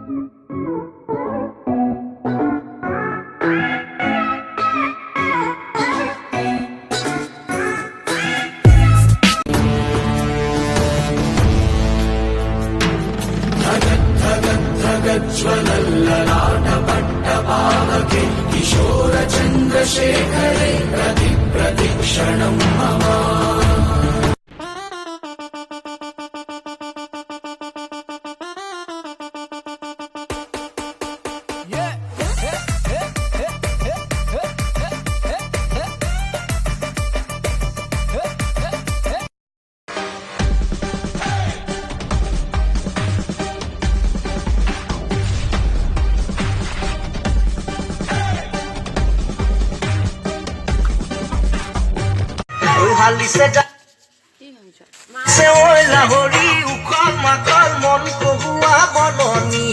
ज्वलल्ललाटपट्टपावके किशोरचन्द्रशेखरे प्रतिक्षणं मम Se hoy la horí ukol makol mon kohua bononi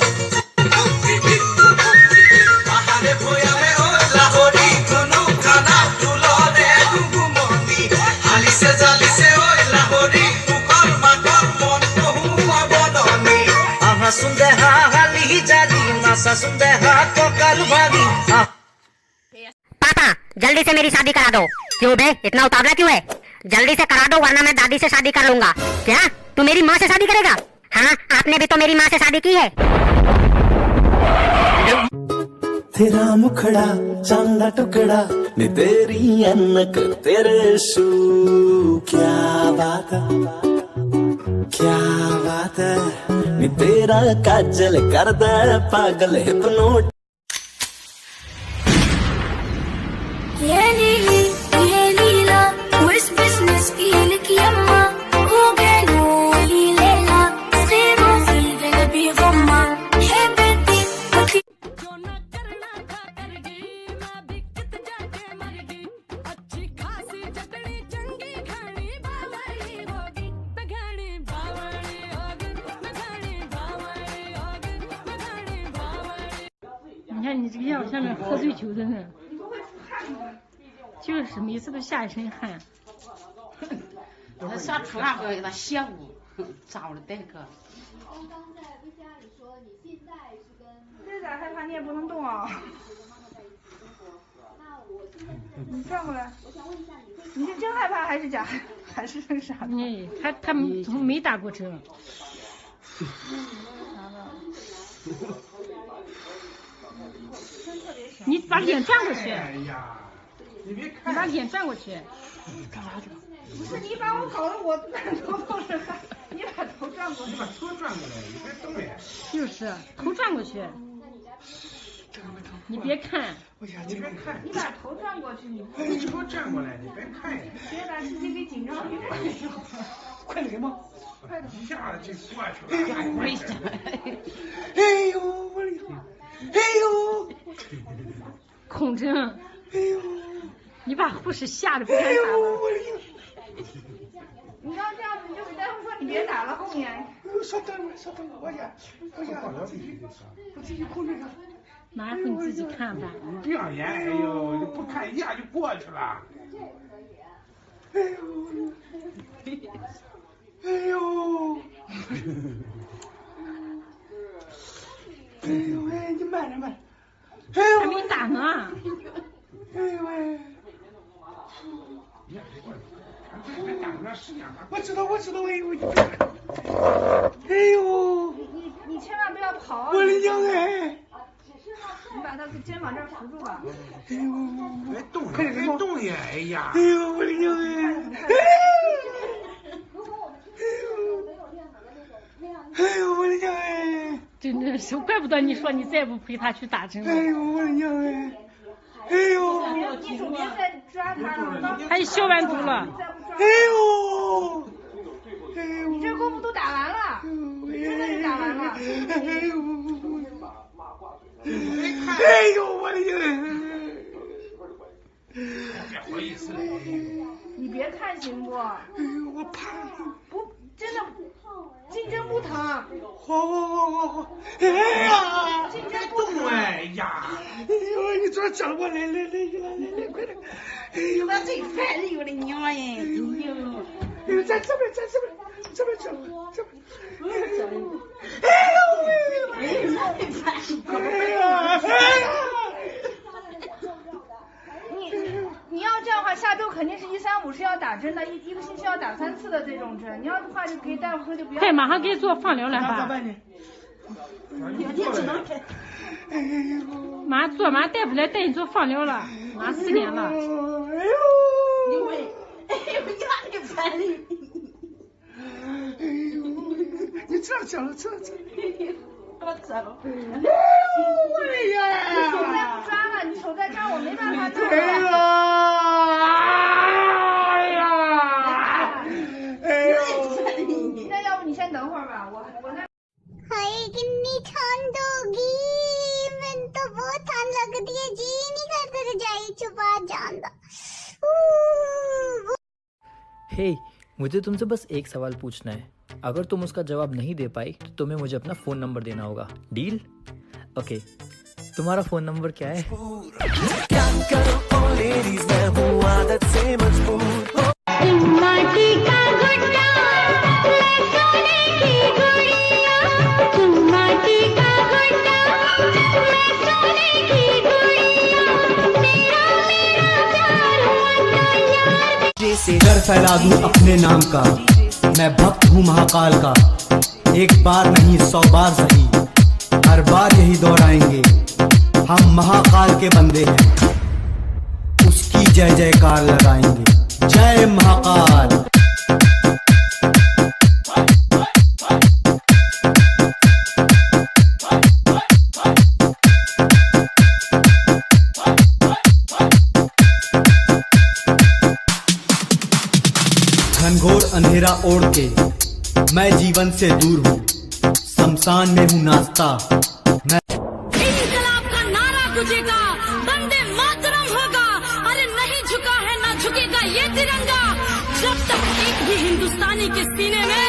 Pahare bhoyame hoy la horí kunu kana tulore gugumoni Halise jalise hoy la horí ukol makol mon kohua bononi Aha sunde ha hali jali masa sunde ha kokal bhagi पापा जल्दी से मेरी शादी करा दो। क्यों बे इतना उतावला क्यों है? जल्दी से करा दो वरना मैं दादी से शादी कर लूंगा। क्या तू मेरी माँ से शादी करेगा? हाँ आपने भी तो मेरी माँ से शादी की है। तेरा मुखड़ा चांदा टुकड़ा ने तेरी अनक तेरे शू क्या बात है ने तेरा काजल कर दे पागल हिप्नोट يا ليلي يا ليلى وش بسمسكي لك يما وقالوا لي ليلى صغيرة في قلبي غمة حبيبتي जो न करना था कर गई मैं भी कित जाके मर गई अच्छी खासी जतनी चंगी घानी बावड़ी होगी मैं घानी बावड़ी होगी मैं घानी बावड़ी होगी मैं घानी बावड़ी 你看你这个样像那喝醉酒的呢。就是每次都下一身汗。他上出那个那鞋屋，找了代课。刚在微信里说你现在是跟。这点害怕你也不能动啊。那我现在你转过来。我想问一下，你是真害怕还是假？还是那个啥？他没打过针。你把脸转过去。你把脸转过去。干啥去？不是你把我搞得我头都是汗，你把头转过去。你把头转过来，你别动呀。就是头转过去。你别看。你别看。你把头转过去，你头转过来，你别看呀。别把自己给紧张了。快点嘛！快点！一下就过去了。危险！哎呦我的天！哎呦！孔真。哎呦！你把护士吓得不敢打了。你要这样子，你就给大夫说你别打了，后面。稍等会儿，我自己控制着。麻烦你自己看吧。你不要演，哎呦，你不看一下就过去了。哎呦！哎呦！哎呦喂，你慢点。哎呦！还没打呢。哎呦喂！我知道，哎呦！哎呦！你千万不要跑！我的娘哎！你把他肩膀这儿扶住吧。哎呦！别动呀！哎呀！哎呦！我的娘哎！哎呦！我的娘哎！真的是，怪不得你说你再不陪他去打针了。哎呦！我的娘哎！哎呦！你就别再抓他了，他消完毒了。哎呦！哎呦！你这功夫都打完了，真的是打完了。哎呦！哎呦！我的娘！别好意思了。你别看行不？哎呦，我怕。不，真的进针不疼。好。哎呀！进针不疼。哎呀！哎呦，你这叫我来，快点！哎呦，我最烦了，我的娘哎！哎呦，在这边。哎呦！你要这样的话，下周肯定是135是要打针的，一个星期要打3次的这种针。你要的话就给大夫说就不要。快，马上给你做放疗了吧？马上做，马上大夫来带你做放疗了，马上4点了。你这样讲了，这。我走。哎呀！你手再不抓了，你手再抓我没办法弄了。哎呀！哎呦！那要不你先等会儿吧，我那。हाय कितनी ठंड होगी मैंने तो बहुत ठंड लगती है जी नहीं करता रजाई छुपा जाना। हे मुझे तुमसे बस एक सवाल पूछना है, अगर तुम उसका जवाब नहीं दे पाई तो तुम्हें मुझे अपना फोन नंबर देना होगा, डील? ओके, तुम्हारा फोन नंबर क्या है? क्या करो ओ लेडीज मैं हूँ आदत से मजबूर। माटी का गुड्डा मैं सोने की गुड़िया, तुम माटी का गुड्डा मैं सोने की गुड़िया, मेरा प्यार हुआ यार। जैसे डर फैला दूं अपने नाम का, मैं भक्त हूँ महाकाल का, एक बार नहीं 100 बार सही, हर बार यही दोहराएंगे, हम महाकाल के बंदे हैं, उसकी जय जयकार लगाएंगे, जय महाकाल। घनघोर अंधेरा ओढ़ के मैं जीवन से दूर हूँ, शमशान में हूँ नाचता मैं। इंकलाब का नारा गुजेगा, वंदे मातरम होगा, अरे नहीं झुका है ना झुकेगा ये तिरंगा, जब तक एक भी हिंदुस्तानी के सीने में